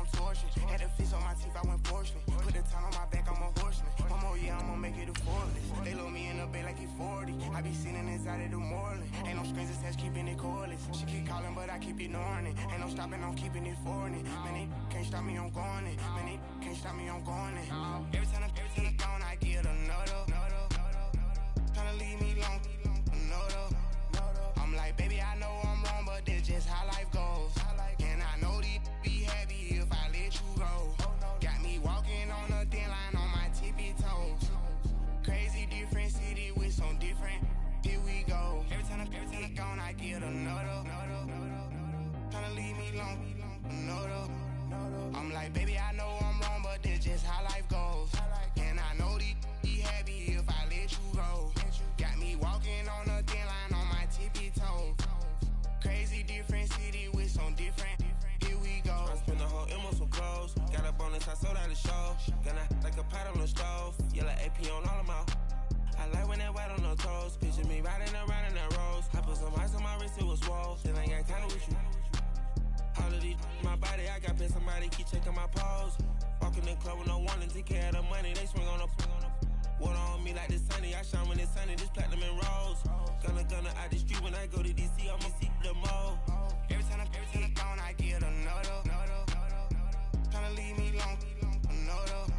I'm torching. Had to fix on my teeth, I went fortunate. Put the time on my back, I'm a horseman. One more year, I'ma make it a foreless. They load me in the bay like he 40. I be sitting inside of the Moreland. Ain't no strings attached, keeping it cordless. She keep calling, but I keep ignoring it. Ain't no stopping, I'm keeping it foreign. Man, they can't stop me, I'm going it. Man, they can't stop me, I'm going it. Every time I gone, I get another. Tryna leave me alone, another. I'm like, baby, I know I'm wrong, but that's just how life goes. And I know these be happy if I let you go. Got me walking on a thin line on my tippy toes. Crazy different city with some different. Here we go. Every time I gone, I get another. Tryna leave me alone, another. I'm like, baby, I know I'm wrong, but that's just how life goes. And I know these be happy if I let you go. Got me walking on a thin line on my tippy toes. Crazy different city with some different. Here we go. I spent the whole M on some clothes. Got up on this, I sold out the show. Gonna like a pot on the stove. Yellow AP on all of my. I like when that white on the toes. Picture me riding around in that rose. I put some ice on my wrist, it was swole. Still ain't got time with you. All of these my body, I got paid somebody keep checking my pose. Walking in the club with no warning, take care of the money. They swing on the water on me like the sunny. I shine when it's sunny, this platinum and rose. Gonna out the street when I go to DC, I'ma see the mall. Every time I gone, I get another. Tryna leave me alone, another.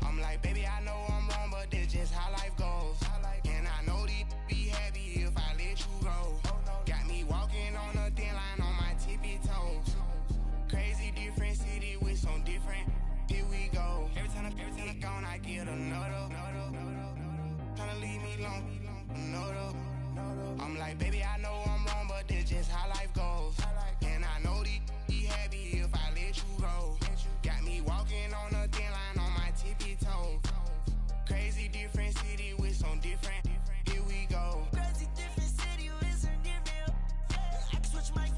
I'm like, baby, I know I'm wrong, but that's just how life goes. And I know these be happy if I let you go. Got me walking on a thin line on my tippy toes. Crazy different city with some different. Here we go. Every time I gone, I get another. Tryna leave me alone, another. I'm like, baby, I know I'm wrong, but that's just how life goes. And I know these be happy if I let you go. Got me walking on a thin line on my tippy toes. Crazy different city with some different. Here we go. Crazy different city with some different. I can switch my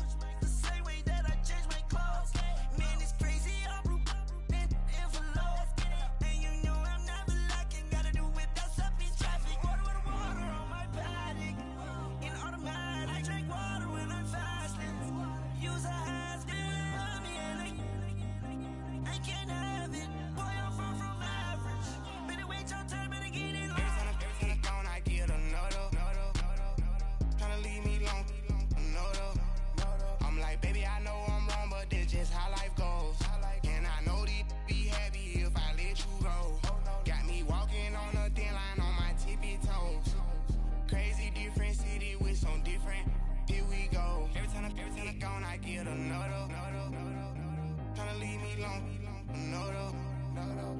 the same way that I change my clothes. Man, it's crazy. I'm envelope. And you know I'm never lacking. Gotta do without stopping traffic. Water with water on my paddock. In automatic. I drink water when I'm fasting. Use a hands to love me and I can't have it. Boy, I'm far from average. Better wait your turn, better get in line. Every time I gone, I get another. Tryna leave me alone, another. I'm like, baby, I know I'm wrong, but that's just how life goes. And I know these be happy if I let you go. Got me walking on a thin line on my tippy toes. Crazy different city with some different. Here we go. Every time I gone, I get another. Tryna leave me alone, another.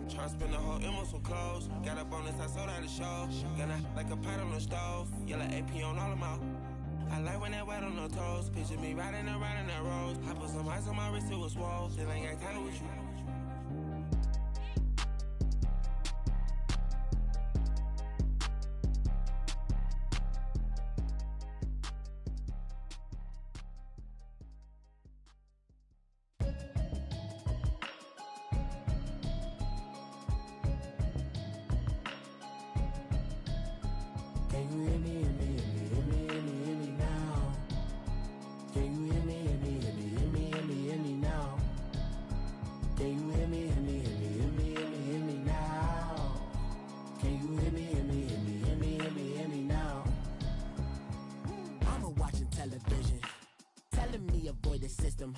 Tryna spend the whole M on some clothes. Got up on this, I sold out the show. Gonna like a pot on the stove. Yellow AP on all of my. I like when that white on the toes. Picture me riding around in that rose. I put some ice on my wrist, it was swole. Still ain't got time with you. Can you hear me, hear me, hear me, hear me, hear me, hear me now? Can you hear me, hear me, hear me, hear me, hear me, hear me now? Can you hear me, hear me, hear me, hear me, hear me, hear me now? Can you hear me, hear me, hear me, hear me, hear me, hear me now? Mama watching television, telling me avoid the system.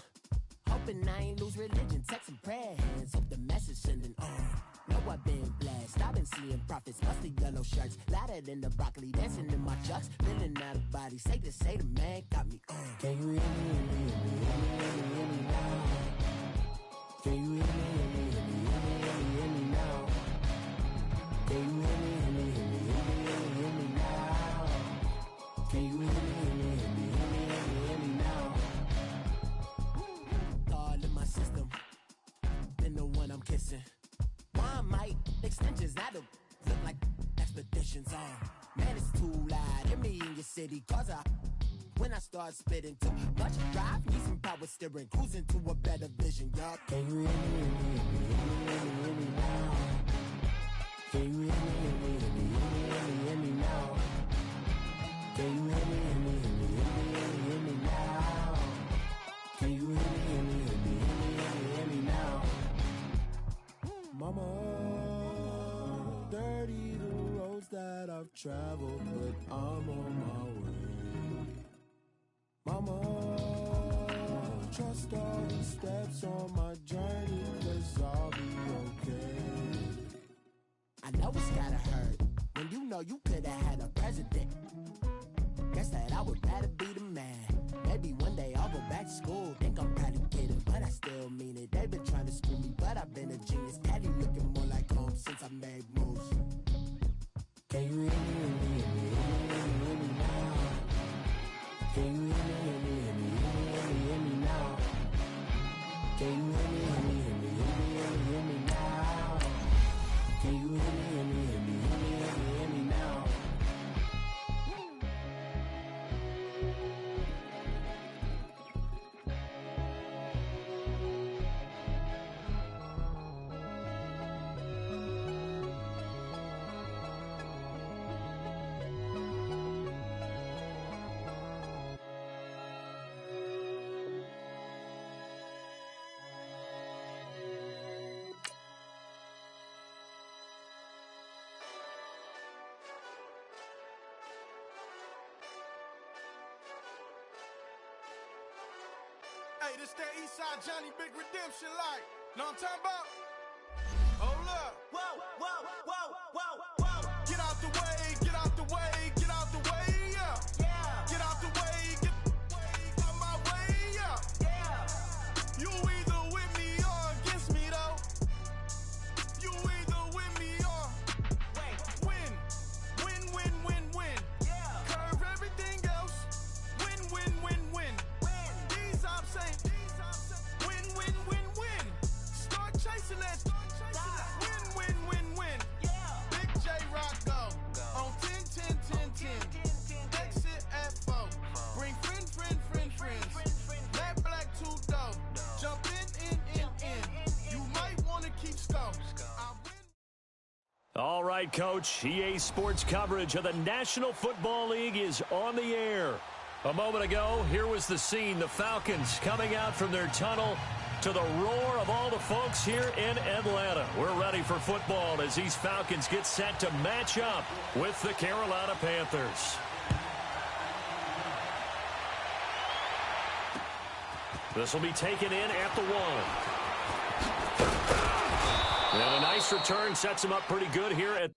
Hoping I ain't lose religion, texting prayer hands, hope the message sending on. Know I've been blessed, I've been seeing prophets, busted yellow shirts, louder than the broccoli, dancing in my chucks, feeling out of body, say the man got me on. Can you hear me, hear me, hear me, hear me, hear me, hear me now? Can you hear me, hear me, hear me, hear me, hear me, hear me now? Can you hear me, hear me, hear me, hear me, hear me, hear me now? Can you hear me, hear me, hear me, hear me, hear me, hear me now? All in my system, been the one I'm kissing. Why might extensions that'll look like expeditions on? Man, it's too loud. Hear me in your city, cause when I start spitting too much drive, need some power steering, cruising to a better vision, y'all. Can you hear me, hear me, hear me, hear me, hear me, hear me now? Can you hear me, hear me, hear me, hear me, hear me, hear me now? Can you hear me, hear me, hear me, hear me, hear me, hear me now? Can you hear me, hear me, hear me, hear me, hear me, hear me now? I've traveled, but I'm on my way. Mama, trust all these steps on my journey, 'cause I'll be okay. I know it's gotta hurt when you know you could've had a president. Guess that I would rather be the man. Maybe one day I'll go back to school. Think I'm probably kidding, but I still mean it. They've been trying to screw me, but I've been a genius. Daddy looking more like home since I made moves. Can you hear me, hear me, hear me, hear me, hear me now? Can you hear me, hear me, hear me, hear me, hear me, hear me now? Can you hear me, hear me, hear me, hear me, hear me, hear me now? Can you hear me, hear me, hear me, hear me, hear me, hear me now? Hey, this that Eastside Johnny Big Redemption like. Know what I'm talking about? Hold up. Whoa, whoa, whoa, whoa, whoa. Get out the way, get out the way, get out the way, yeah. Yeah, Get out the way, get out my way, yeah. yeah. You either with me or against me, though. You either with me or Wait, win. Win, win, win, win. yeah. Curve everything else. Win, win, win, win. Win. These I'm saying. Win, win, win, win. Start chasing that. Win, win, win, win. Yeah. Big J Rock go. On 10, 10, 10, 10. Exit at 4. Bring friends. Matt Black 2 dope. Jump in. You might want to keep score. I win. All right, Coach. EA Sports coverage of the National Football League is on the air. A moment ago, here was the scene. The Falcons coming out from their tunnel to the roar of all the folks here in Atlanta. We're ready for football as these Falcons get set to match up with the Carolina Panthers. This will be taken in at the 1. And a nice return sets him up pretty good here at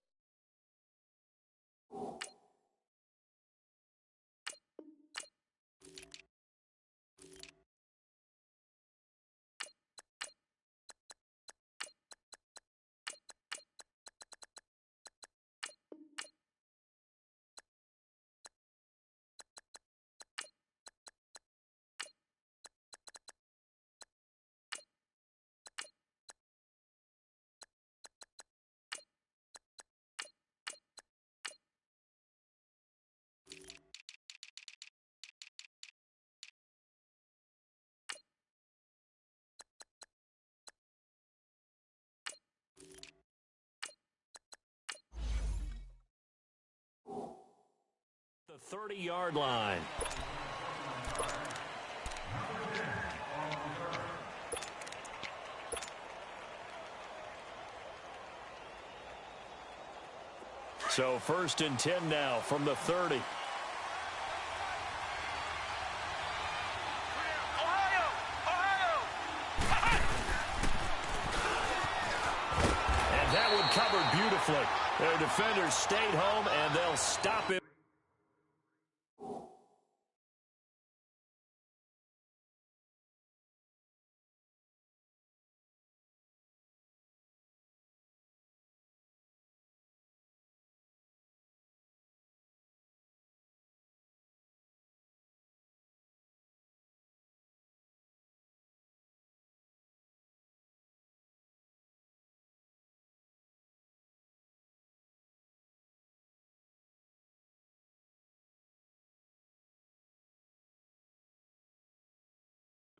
the 30-yard line. So 1st and 10 now from the 30. And that one covered beautifully. Their defenders stayed home, and they'll stop it.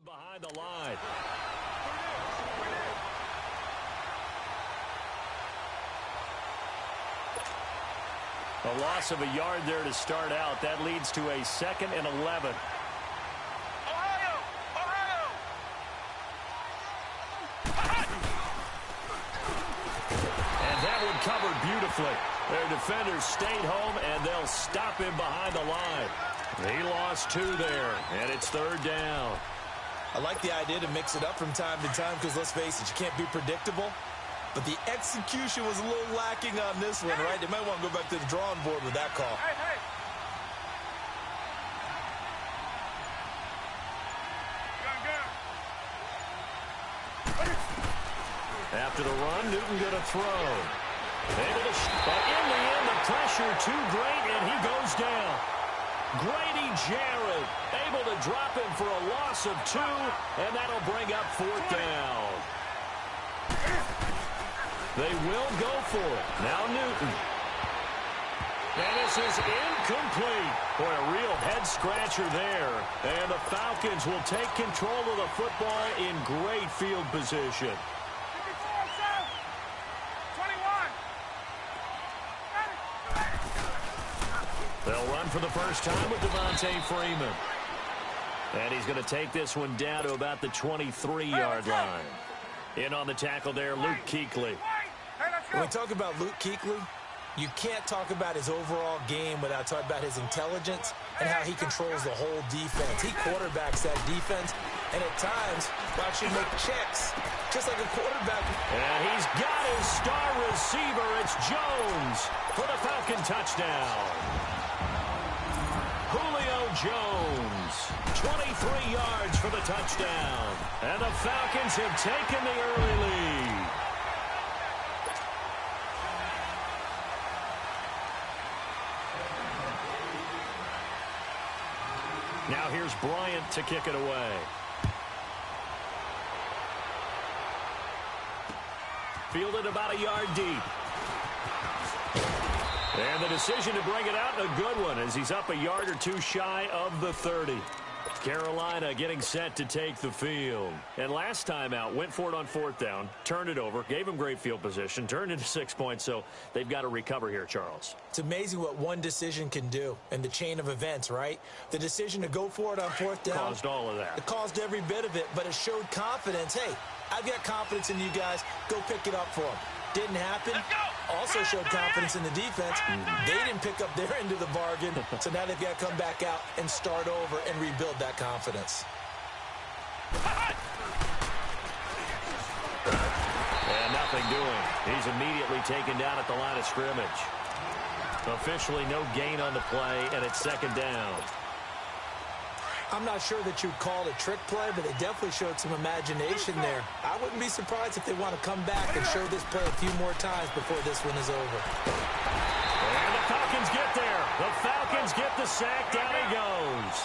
Behind the line. A loss of a yard there to start out. That leads to a 2nd and 11. And that one covered beautifully. Their defenders stayed home, and they'll stop him behind the line. He lost 2 there, and it's 3rd down. I like the idea to mix it up from time to time because, let's face it, you can't be predictable. But the execution was a little lacking on this one, right? They might want to go back to the drawing board with that call. After the run, Newton going to throw. But in the end, the pressure too great, and he goes down. Grady Jarrett able to drop him for a loss of 2, and that'll bring up 4th down. They will go for it. Now Newton. And this is incomplete. Boy, a real head-scratcher there. And the Falcons will take control of the football in great field position. They'll run for the first time with Devontae Freeman. And he's going to take this one down to about the 23-yard line. In on the tackle there, Luke Kuechly. When we talk about Luke Kuechly, you can't talk about his overall game without talking about his intelligence and how he controls the whole defense. He quarterbacks that defense, and at times, watch him make checks, just like a quarterback. And he's got his star receiver. It's Jones for the Falcon touchdown. Julio Jones, 23 yards for the touchdown. And the Falcons have taken the early lead. Now here's Bryant to kick it away. Fielded about a yard deep. And the decision to bring it out, a good one, as he's up a yard or 2 shy of the 30. Carolina getting set to take the field. And last time out, went for it on 4th down, turned it over, gave him great field position, turned into 6 points, so they've got to recover here, Charles. It's amazing what one decision can do in the chain of events, right? The decision to go for it on 4th down. Caused all of that. It caused every bit of it, but it showed confidence. Hey, I've got confidence in you guys. Go pick it up for them. Didn't happen. Also showed confidence in the defense. They didn't pick up their end of the bargain, so now they've got to come back out and start over and rebuild that confidence. And nothing doing. He's immediately taken down at the line of scrimmage. Officially no gain on the play, and it's 2nd down. I'm not sure that you'd call it a trick play, but they definitely showed some imagination there. I wouldn't be surprised if they want to come back and show this play a few more times before this one is over. And the Falcons get there. The Falcons get the sack. Down he goes.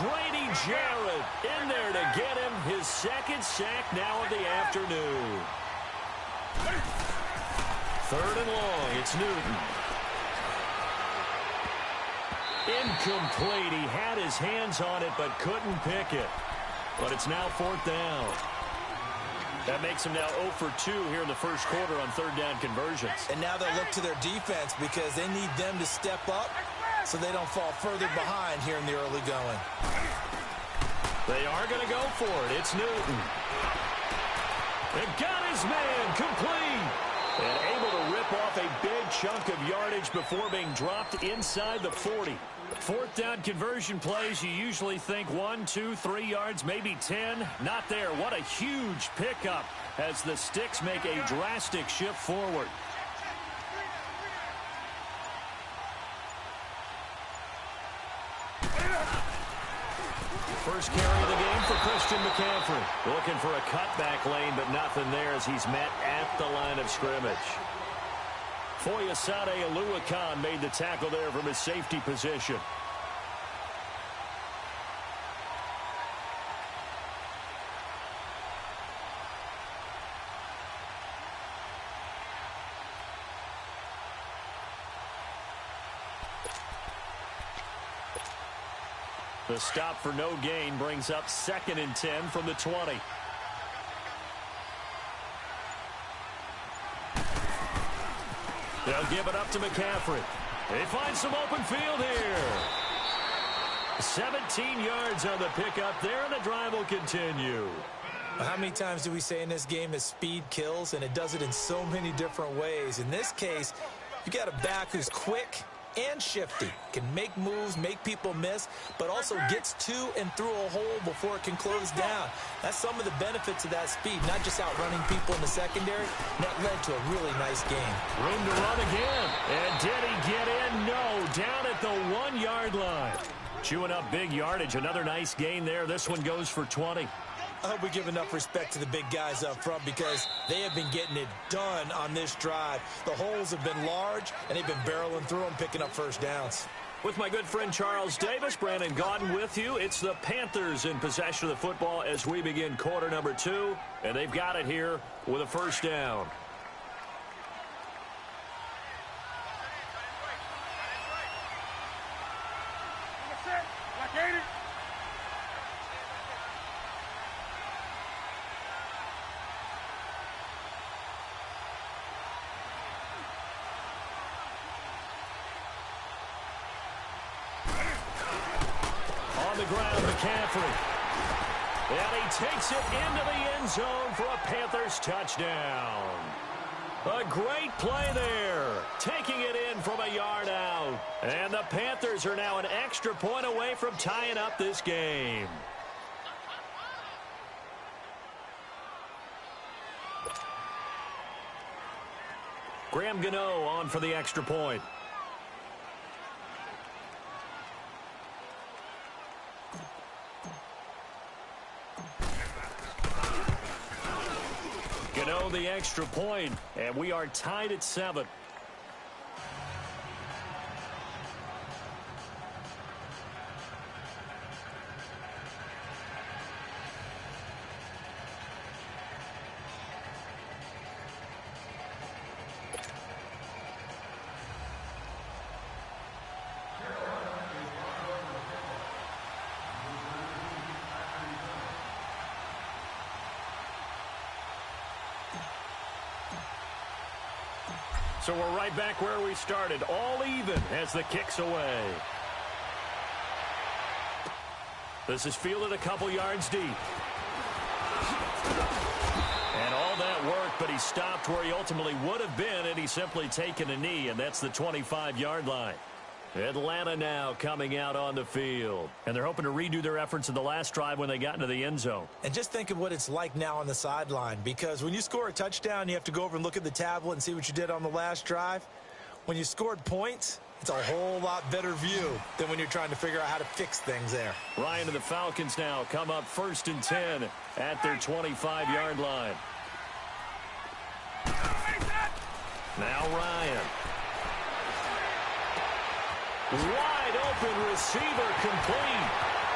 Grady Jarrett in there to get him his 2nd sack now of the afternoon. 3rd and long. It's Newton. Incomplete. He had his hands on it but couldn't pick it. But it's now 4th down. That makes him now 0 for 2 here in the first quarter on 3rd down conversions. And now they'll look to their defense because they need them to step up so they don't fall further behind here in the early going. They are going to go for it. It's Newton. And got his man complete. And able to rip off a big chunk of yardage before being dropped inside the 40. 4th down conversion plays, you usually think 1, 2, 3 yards, maybe 10. Not there. What a huge pickup as the Sticks make a drastic shift forward. First carry of the game for Christian McCaffrey. Looking for a cutback lane, but nothing there as he's met at the line of scrimmage. Foyesade Oluwakan made the tackle there from his safety position. The stop for no gain brings up 2nd and 10 from the 20. They'll give it up to McCaffrey. They find some open field here. 17 yards on the pickup there, and the drive will continue. How many times do we say in this game that speed kills, and it does it in so many different ways? In this case, You got a back who's quick and shifty, can make moves, make people miss, but also gets to and through a hole before it can close down. That's some of the benefits of that speed, not just outrunning people in the secondary. That led to a really nice game. Room to run again. And did he get in? No. Down at the 1-yard line. Chewing up big yardage. Another nice gain there. This one goes for 20. I hope we give enough respect to the big guys up front because they have been getting it done on this drive. The holes have been large, and they've been barreling through them, picking up first downs. With my good friend Charles Davis, Brandon Gaudin with you. It's the Panthers in possession of the football as we begin quarter number 2, and they've got it here with a first down. And he takes it into the end zone for a Panthers touchdown. A great play there, taking it in from a yard out. And the Panthers are now an extra point away from tying up this game. Graham Gano on for the extra point. Gano the extra point, and we are tied at 7. So we're right back where we started, all even as the kick's away. This is fielded a couple yards deep. And all that worked, but he stopped where he ultimately would have been, and he's simply taken a knee, and that's the 25-yard line. Atlanta now coming out on the field. And they're hoping to redo their efforts in the last drive when they got into the end zone. And just think of what it's like now on the sideline, because when you score a touchdown, you have to go over and look at the tablet and see what you did on the last drive. When you scored points, it's a whole lot better view than when you're trying to figure out how to fix things there. Ryan and the Falcons now come up 1st and 10 at their 25-yard line. Now Ryan. Wide open receiver complete.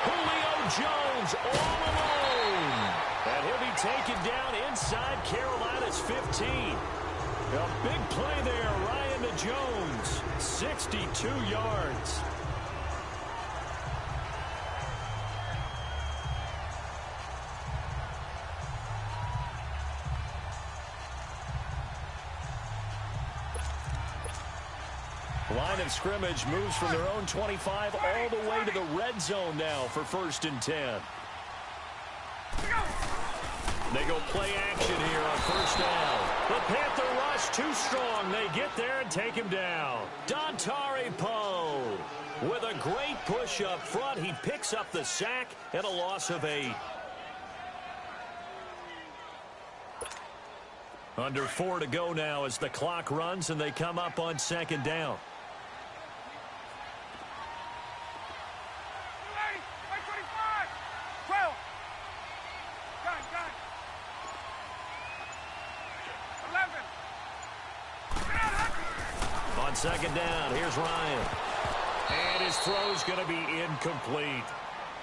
Julio Jones all alone. And he'll be taken down inside Carolina's 15. A big play there, Ryan to Jones. 62 yards. Line of scrimmage moves from their own 25 all the way to the red zone now for 1st and 10. They go play action here on 1st down. The Panther rush too strong. They get there and take him down. Dontari Poe with a great push up front. He picks up the sack and a loss of 8. Under 4 to go now as the clock runs and they come up on 2nd down. On 2nd down, here's Ryan. And his throw's going to be incomplete.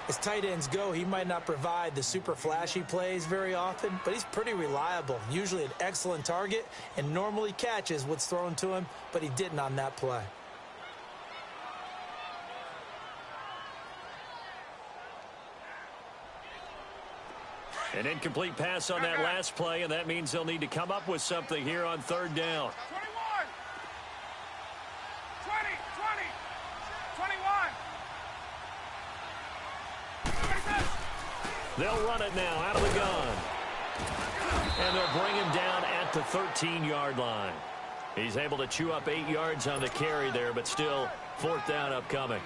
As tight ends go, he might not provide the super flashy plays very often, but he's pretty reliable. Usually an excellent target and normally catches what's thrown to him, but he didn't on that play. An incomplete pass on that last play, and that means they'll need to come up with something here on 3rd down. 21, 20, 21. They'll run it now out of the gun. And they'll bring him down at the 13-yard line. He's able to chew up 8 yards on the carry there, but still 4th down upcoming.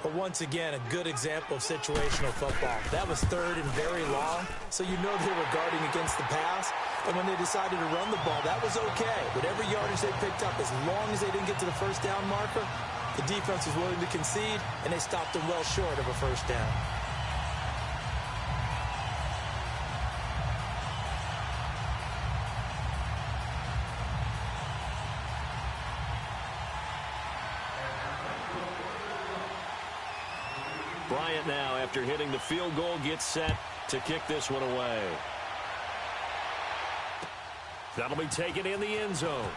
But once again, a good example of situational football. That was 3rd and very long, so you know they were guarding against the pass. And when they decided to run the ball, that was okay. Whatever yardage they picked up, as long as they didn't get to the 1st down marker, the defense was willing to concede, and they stopped them well short of a 1st down. Bryant now, after hitting the field goal, gets set to kick this one away. That'll be taken in the end zone.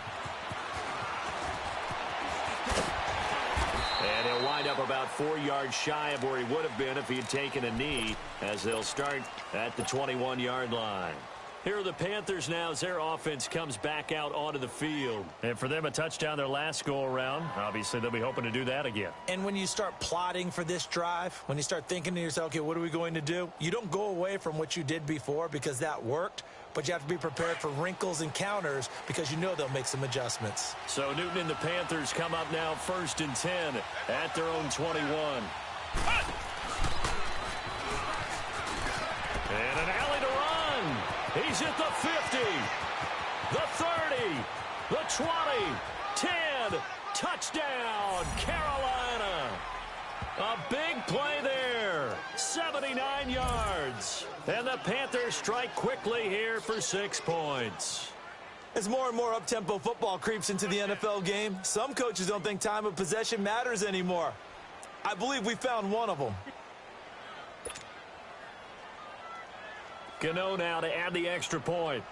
And he'll wind up about 4 yards shy of where he would have been if he had taken a knee, as they'll start at the 21-yard line. Here are the Panthers now as their offense comes back out onto the field. And for them, a touchdown their last go-around. Obviously, they'll be hoping to do that again. And when you start plotting for this drive, when you start thinking to yourself, okay, what are we going to do? You don't go away from what you did before because that worked, but you have to be prepared for wrinkles and counters because you know they'll make some adjustments. So Newton and the Panthers come up now 1st and 10 at their own 21. And an alley to run. He's at the 50, the 30, the 20, 10, touchdown, Carolina. A big play there, 79 yards. And the Panthers strike quickly here for 6 points. As more and more up-tempo football creeps into the NFL game, some coaches don't think time of possession matters anymore. I believe we found one of them. Gano now to add the extra point.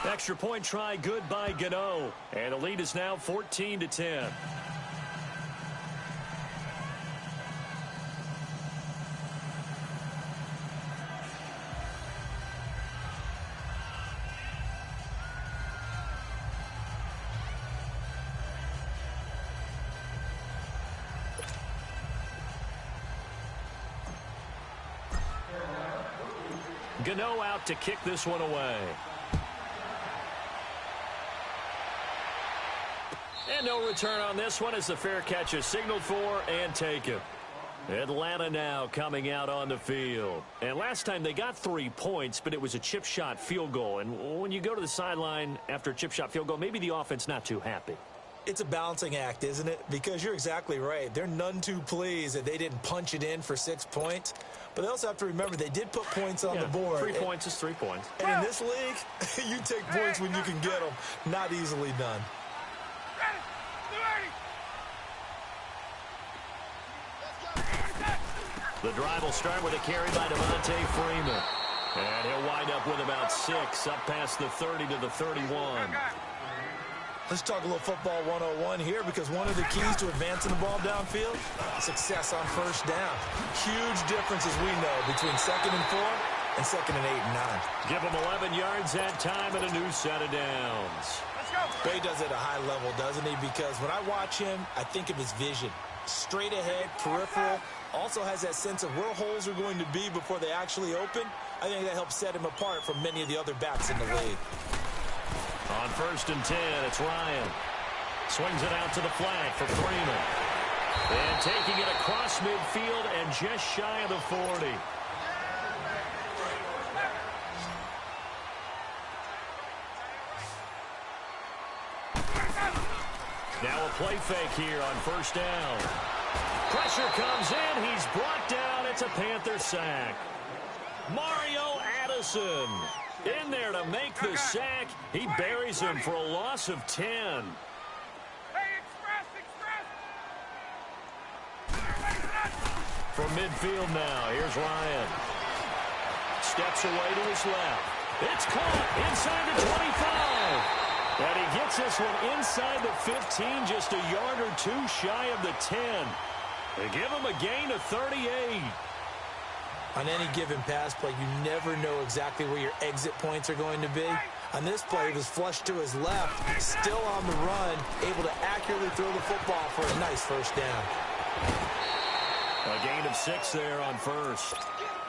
Extra point try good by Gano. And the lead is now 14-10. Gano out to kick this one away. And no return on this one as the fair catch is signaled for and taken. Atlanta now coming out on the field. And last time they got 3 points, but it was a chip shot field goal. And when you go to the sideline after a chip shot field goal, maybe the offense not too happy. It's a balancing act, isn't it? Because you're exactly right. They're none too pleased that they didn't punch it in for 6 points. But they also have to remember they did put points on the board. 3 points is 3 points. And in this league, you take points when you can get them. Not easily done. The drive will start with a carry by Devontae Freeman. And he'll wind up with about 6 up past the 30 to the 31. Let's talk a little football 101 here, because one of the keys to advancing the ball downfield, success on 1st down. Huge difference, as we know, between 2nd and 4 and 2nd and 8 and 9. Give him 11 yards that time and a new set of downs. Bay does it at a high level, doesn't he? Because when I watch him, I think of his vision. Straight ahead, peripheral, also has that sense of where holes are going to be before they actually open. I think that helps set him apart from many of the other backs in the league. On 1st and 10, it's Ryan. Swings it out to the flat for Freeman. And taking it across midfield and just shy of the 40. Now a play fake here on 1st down. Pressure comes in. He's brought down. It's a Panther sack. Mario Addison in there to make the sack. He buries him for a loss of 10. From midfield now, here's Ryan. Steps away to his left. It's caught inside the 25. And he gets this one inside the 15, just a yard or 2 shy of the 10. They give him a gain of 38. On any given pass play, you never know exactly where your exit points are going to be. On this play, he was flushed to his left, still on the run, able to accurately throw the football for a nice 1st down. A gain of 6 there on first.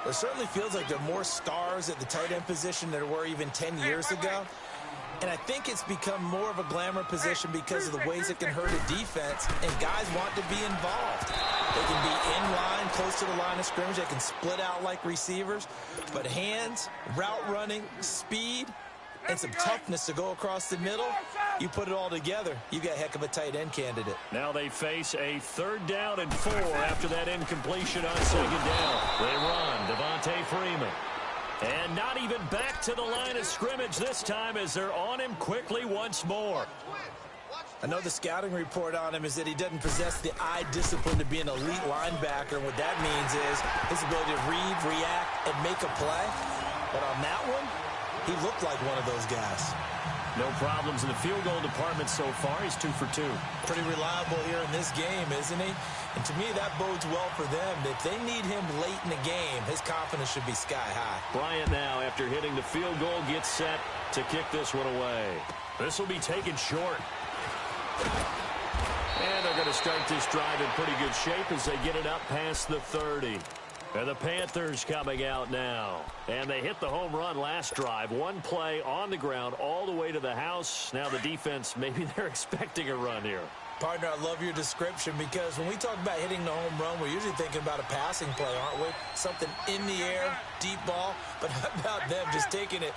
It certainly feels like there are more stars at the tight end position than there were even 10 years ago. And I think it's become more of a glamour position because of the ways it can hurt a defense, and guys want to be involved. They can be in line, close to the line of scrimmage. They can split out like receivers. But hands, route running, speed, and some toughness to go across the middle, you put it all together, you got a heck of a tight end candidate. Now they face a 3rd down and 4 after that incompletion on 2nd down. They run Devontae Freeman. And not even back to the line of scrimmage this time as they're on him quickly once more. I know the scouting report on him is that he doesn't possess the eye discipline to be an elite linebacker. What that means is his ability to read, react, and make a play. But on that one, he looked like one of those guys. No problems in the field goal department so far. He's 2 for 2. Pretty reliable here in this game, isn't he? And to me, that bodes well for them. If they need him late in the game, his confidence should be sky high. Bryant now, after hitting the field goal, gets set to kick this one away. This will be taken short. And they're going to start this drive in pretty good shape as they get it up past the 30. And the Panthers coming out now. And they hit the home run last drive. One play on the ground all the way to the house. Now the defense, maybe they're expecting a run here. Partner, I love your description because when we talk about hitting the home run, we're usually thinking about a passing play, aren't we? Something in the air, deep ball. But how about them just taking it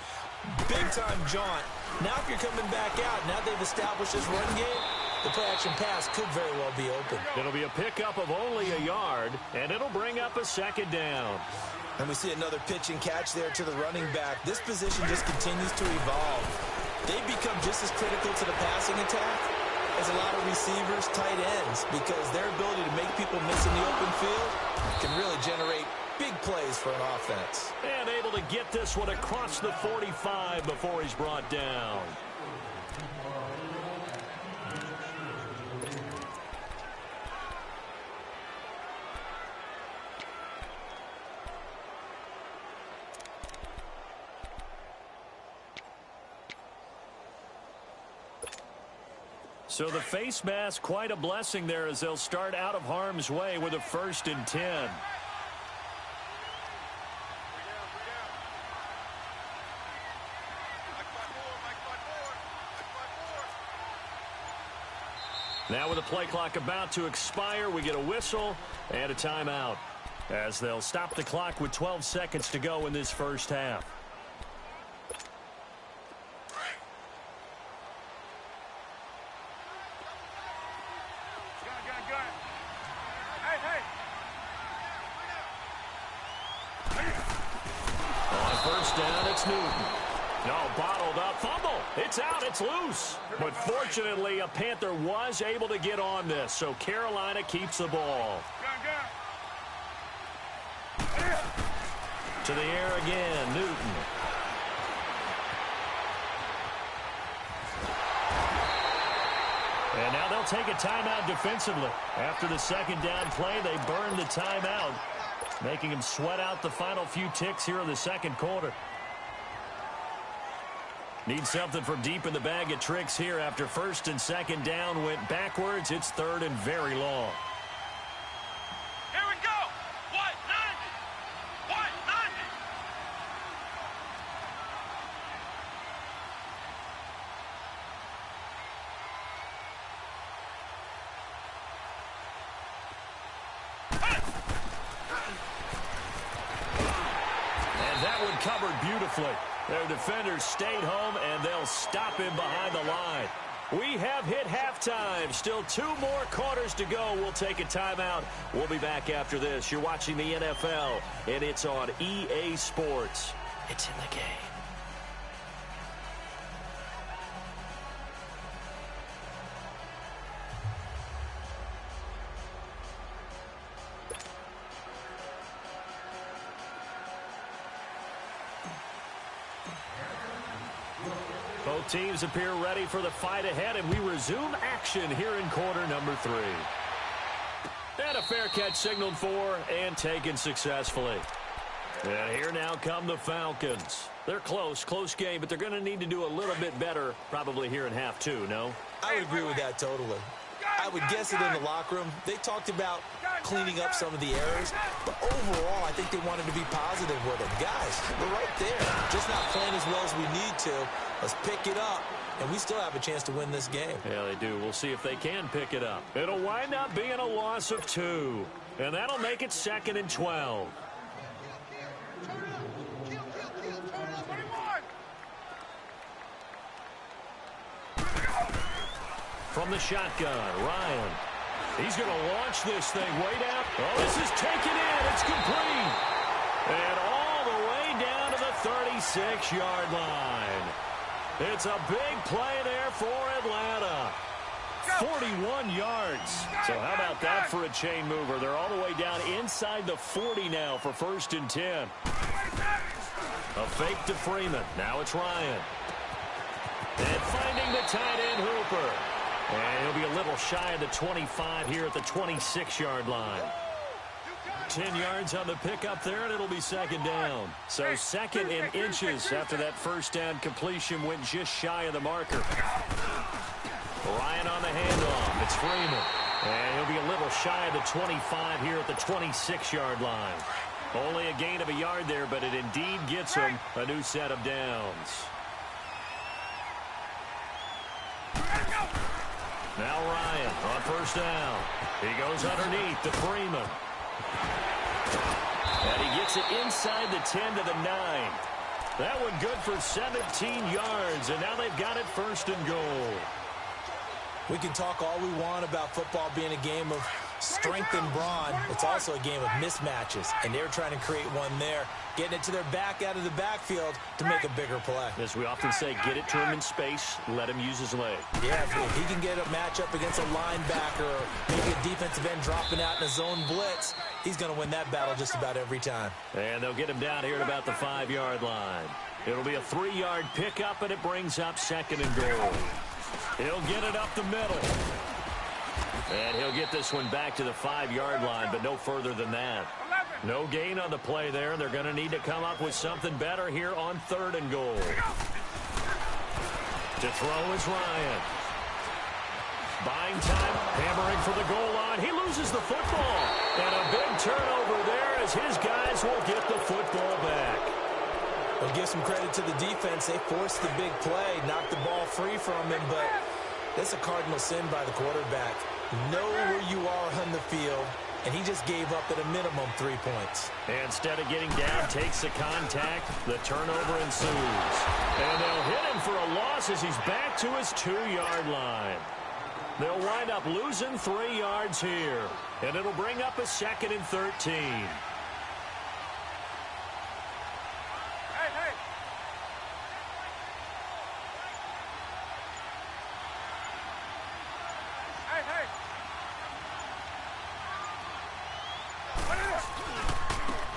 big-time jaunt? Now if you're coming back out, now they've established this run game, the play-action pass could very well be open. It'll be a pickup of only a yard, and it'll bring up a 2nd down. And we see another pitch and catch there to the running back. This position just continues to evolve. They become just as critical to the passing attack as a lot of receivers, tight ends, because their ability to make people miss in the open field can really generate big plays for an offense. And able to get this one across the 45 before he's brought down. So the face mask, quite a blessing there as they'll start out of harm's way with a 1st and 10. Now with the play clock about to expire, we get a whistle and a timeout as they'll stop the clock with 12 seconds to go in this first half. It's out. It's loose. But fortunately, a Panther was able to get on this, so Carolina keeps the ball. To the air again, Newton. And now they'll take a timeout defensively. After the 2nd down play, they burn the timeout, making them sweat out the final few ticks here in the 2nd quarter. Need something from deep in the bag of tricks here after 1st and 2nd down went backwards. It's 3rd and very long. Here we go. 190. 190. And that one covered beautifully. Their defenders stayed home, and they'll stop him behind the line. We have hit halftime. Still 2 more quarters to go. We'll take a timeout. We'll be back after this. You're watching the NFL, and it's on EA Sports. It's in the game. Both teams appear ready for the fight ahead, and we resume action here in quarter number 3. And a fair catch signaled for and taken successfully. And here now come the Falcons. They're close game, but they're going to need to do a little bit better probably here in half 2, no? I would agree with that totally. I would guess it in the locker room. They talked about cleaning up some of the errors, but overall, I think they wanted to be positive with it. Guys, we're right there. Just not playing as well as we need to. Let's pick it up, and we still have a chance to win this game. Yeah, they do. We'll see if they can pick it up. It'll wind up being a loss of 2, and that'll make it 2nd and 12. From the shotgun, Ryan. He's going to launch this thing way down. Oh, this is taken in. It's complete. And all the way down to the 36-yard line. It's a big play there for Atlanta. 41 yards. So how about that for a chain mover? They're all the way down inside the 40 now for 1st and 10. A fake to Freeman. Now it's Ryan. And finding the tight end Hooper. And he'll be a little shy of the 25 here at the 26-yard line. 10 yards on the pickup there, and it'll be 2nd down. So 2nd in inches after that 1st down completion went just shy of the marker. Ryan on the handoff. It's Freeman. And he'll be a little shy of the 25 here at the 26-yard line. Only a gain of a yard there, but it indeed gets him a new set of downs. Now Ryan on 1st down. He goes underneath to Freeman. And he gets it inside the 10 to the 9. That one good for 17 yards, and now they've got it 1st and goal. We can talk all we want about football being a game of strength and brawn. It's also a game of mismatches, and they're trying to create one there, getting it to their back out of the backfield to make a bigger play. As we often say, get it to him in space, let him use his leg. Yeah, if he can get a matchup against a linebacker or maybe a defensive end dropping out in a zone blitz, he's going to win that battle just about every time. And they'll get him down here at about the 5-yard line. It'll be a 3-yard pickup, and it brings up 2nd and goal. He'll get it up the middle. And he'll get this one back to the 5-yard line, but no further than that. No gain on the play there. They're going to need to come up with something better here on 3rd and goal. To throw is Ryan. Buying time, hammering for the goal line. He loses the football. And a big turnover there as his guys will get the football back. We'll give some credit to the defense. They forced the big play, knocked the ball free from him, but that's a cardinal sin by the quarterback. Know where you are on the field, and he just gave up at a minimum 3 points. And instead of getting down, takes the contact. The turnover ensues. And they'll hit him for a loss as he's back to his 2-yard line. They'll wind up losing 3 yards here, and it'll bring up a 2nd and 13.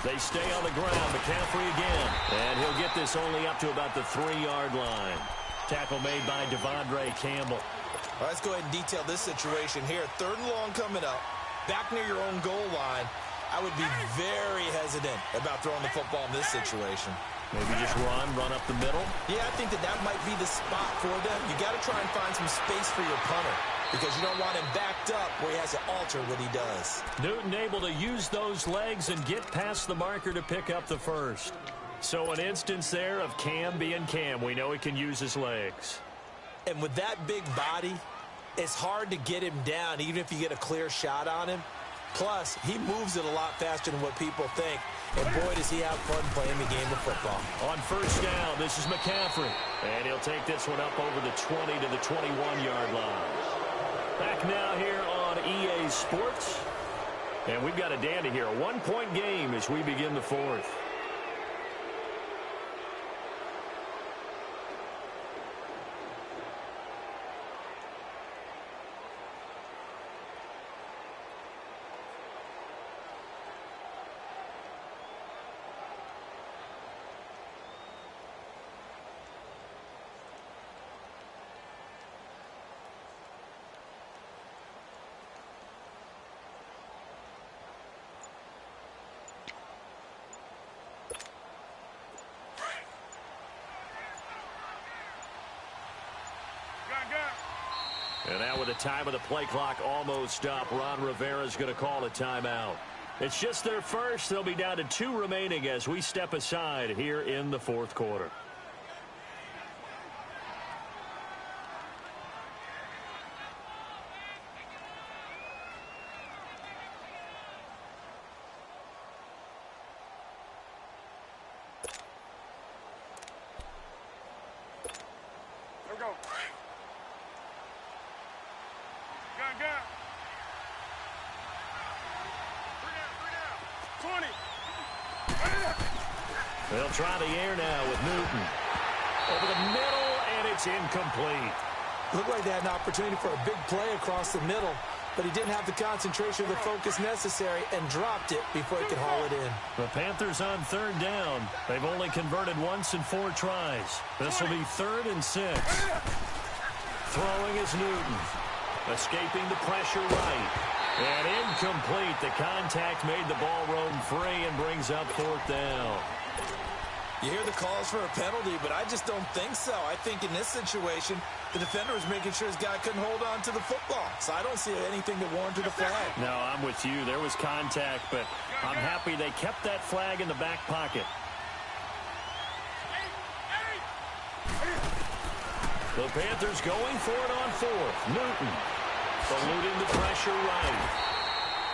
They stay on the ground. McCaffrey again. And he'll get this only up to about the 3-yard line. Tackle made by Devondre Campbell. All right, let's go ahead and detail this situation here. 3rd and long coming up. Back near your own goal line. I would be very hesitant about throwing the football in this situation. Maybe just run up the middle? Yeah, I think that might be the spot for them. You got to try and find some space for your punter because you don't want him backed up where he has to alter what he does. Newton able to use those legs and get past the marker to pick up the 1st. So an instance there of Cam being Cam. We know he can use his legs. And with that big body, it's hard to get him down even if you get a clear shot on him. Plus, he moves it a lot faster than what people think. And boy, does he have fun playing the game of football. On 1st down, this is McCaffrey. And he'll take this one up over the 20 to the 21-yard line. Back now here on EA Sports. And we've got a dandy here. A 1-point game as we begin the 4th. And now with the time of the play clock almost up, Ron Rivera's going to call a timeout. It's just their first. They'll be down to 2 remaining as we step aside here in the fourth quarter. Here we go. Gun. 20. They'll try the air now with Newton. Over the middle, and it's incomplete. Looked like they had an opportunity for a big play across the middle, but he didn't have the concentration or the focus necessary and dropped it before he could haul it in. The Panthers on 3rd down. They've only converted once in 4 tries. This will be 3rd and 6. Throwing is Newton. Escaping the pressure right. And incomplete. The contact made the ball roam free and brings up 4th down. You hear the calls for a penalty, but I just don't think so. I think in this situation, the defender was making sure his guy couldn't hold on to the football. So I don't see anything that warranted a flag. No, I'm with you. There was contact, but I'm happy they kept that flag in the back pocket. The Panthers going for it on 4th. Newton eluding the pressure right.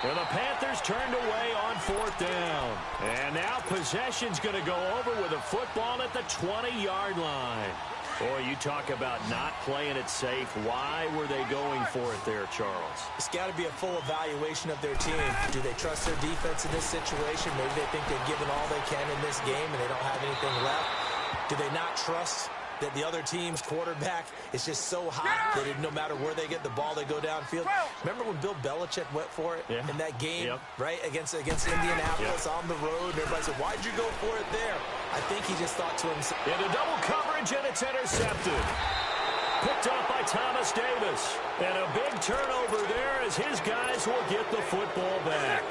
Well, the Panthers turned away on 4th down. And now possession's going to go over with a football at the 20-yard line. Boy, you talk about not playing it safe. Why were they going for it there, Charles? It's got to be a full evaluation of their team. Do they trust their defense in this situation? Maybe they think they've given all they can in this game and they don't have anything left. Do they not trust that the other team's quarterback is just so hot that no matter where they get the ball, they go downfield? Remember when Bill Belichick went for it in that game, right, against Indianapolis on the road? And everybody said, why'd you go for it there? I think he just thought to himself. Into double coverage, and it's intercepted. Picked up by Thomas Davis. And a big turnover there as his guys will get the football back.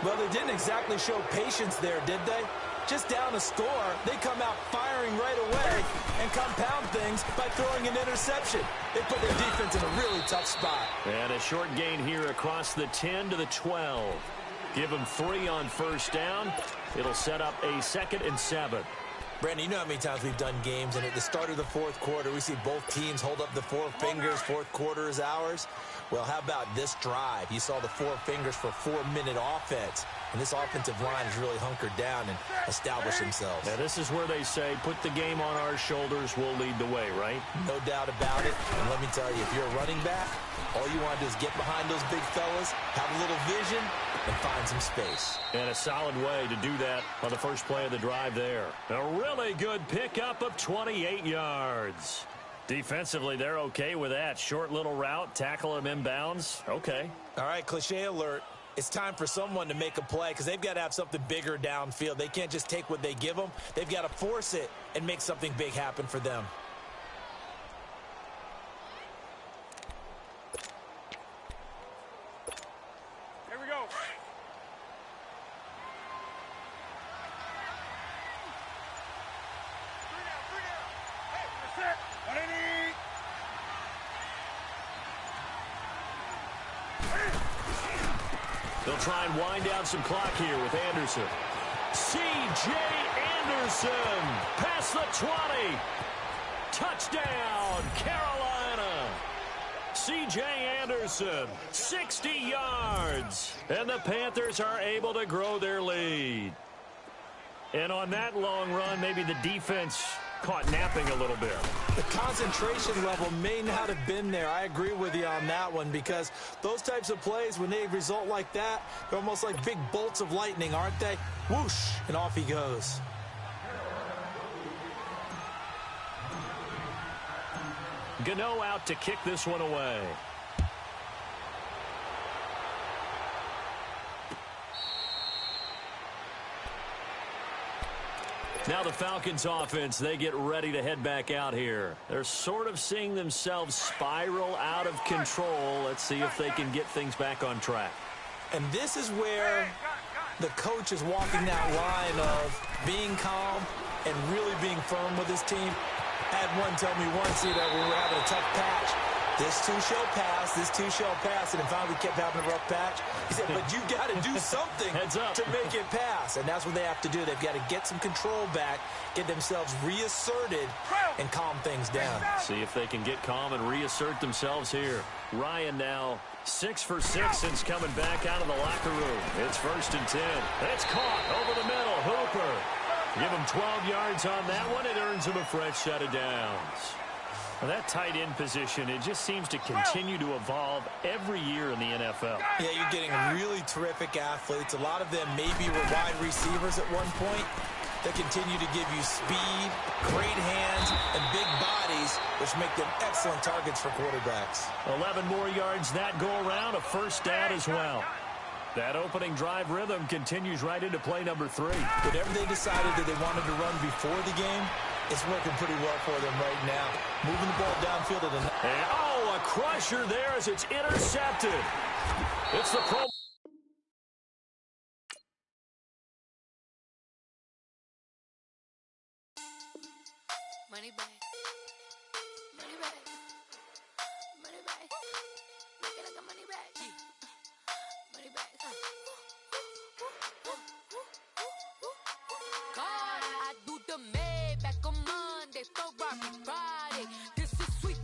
Well, they didn't exactly show patience there, did they? Just down a score, they come out firing right away and compound things by throwing an interception. They put their defense in a really tough spot. And a short gain here across the 10 to the 12. Give them 3 on 1st down. It'll set up a 2nd and 7. Brandon, you know how many times we've done games, and at the start of the 4th quarter, we see both teams hold up the 4 fingers, 4th quarter is ours. Well, how about this drive? You saw the 4 fingers for 4-minute offense, and this offensive line has really hunkered down and established themselves. Now, this is where they say, put the game on our shoulders, we'll lead the way, right? No doubt about it, and let me tell you, if you're a running back, all you want to do is get behind those big fellas, have a little vision, and find some space. And a solid way to do that on the first play of the drive there. A really good pickup of 28 yards. Defensively, they're okay with that. Short little route, tackle him inbounds. Okay. All right, cliche alert. It's time for someone to make a play because they've got to have something bigger downfield. They can't just take what they give them. They've got to force it and make something big happen for them. Here we go. Three down. Hey, that's it. What do you need? They'll try and wind down some clock here with Anderson. C.J. Anderson past the 20. Touchdown, Carolina. C.J. Anderson, 60 yards. And the Panthers are able to grow their lead. And on that long run, maybe the defense caught napping a little bit. The concentration level may not have been there. I agree with you on that one because those types of plays, when they result like that, they're almost like big bolts of lightning, aren't they? Whoosh, and off he goes. Gano out to kick this one away. Now the Falcons offense, they get ready to head back out here. They're sort of seeing themselves spiral out of control. Let's see if they can get things back on track. And this is where the coach is walking that line of being calm and really being firm with his team. I had one tell me once, when we were having a tough patch, This too shall pass, this too shall pass. And then finally kept having a rough patch. He said, but you got to do something to make it pass. And that's what they have to do. They've got to get some control back, get themselves reasserted, and calm things down. See if they can get calm and reassert themselves here. Ryan now 6 for 6 since coming back out of the locker room. It's 1st and 10. It's caught over the middle. Hooper. Give him 12 yards on that one. It earns him a fresh set of downs. Well, that tight end position, it just seems to continue to evolve every year in the NFL. Yeah, you're getting really terrific athletes. A lot of them maybe were wide receivers at one point. They continue to give you speed, great hands, and big bodies, which make them excellent targets for quarterbacks. 11 more yards that go around, a first down as well. That opening drive rhythm continues right into play number 3. Whatever they decided that they wanted to run before the game, it's working pretty well for them right now. Moving the ball downfield at a crusher there as it's intercepted. It's the Pro. Money back. Money back. Money back. Make it like a money back. Money back. God, I do the Maybach on Monday, Ferrari Friday. This is sweet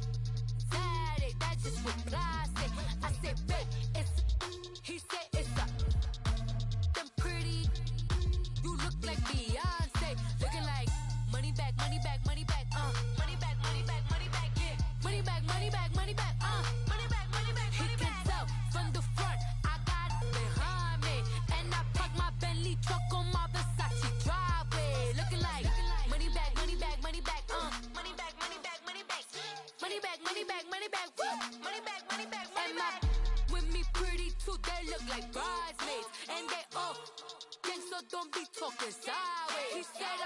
Saturday. That's just what I say. I say, babe, it's. He said it's a. Them pretty. You look like Beyonce. Looking like money back, money back, money back. Money back, money back, money back, yeah. Money back, money back, money back, money back, money back, money back. He can tell from the front, I got it behind me. And I park my Bentley truck on my Versace driveway. Looking like money back, money back, money back, money back, money back, money back. Money back, money back, money back, money back, money back, money back. With me pretty too, they look like bridesmaids. And they all gang, so don't be talking sideways. He said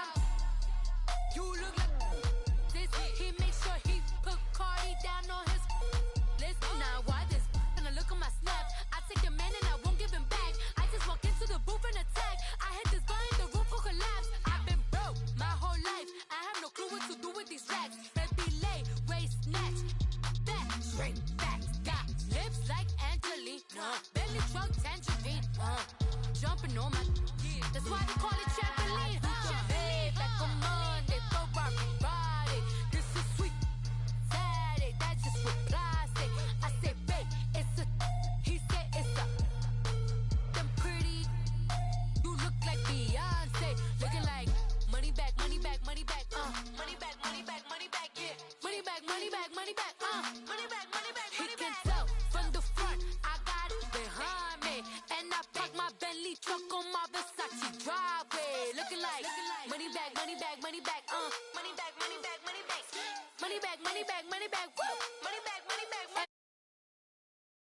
you look like this. He makes sure he put Cardi down on his list. Now why this? Gonna look at my snap. I take your man and I won't give him back. I just walk into the booth and attack. I hit this button, the roof will collapse. I've been broke my whole life. I have no clue what to do with these racks. Baby lay, waist snatch, back, straight back. Got lips like Angelina, belly truck tangerine. Jumping on my, that's why they call it trampoline. Babe, back on Monday, Ferrari Friday. This is sweet Saturday. That's just what I say. I say, babe, it's a. He said it's a. Them pretty. You look like Beyonce. Looking like money back, money back, money back. Money back, money back, money back, yeah. Money back, money back, money back. Money back, money back, money back. He can tell from the front, I got it behind me. And I park my Bentley truck on my Versace driveway. Looking like money back, money back, money back. Money back, money back, money back. Money back, money back, money back. Money back.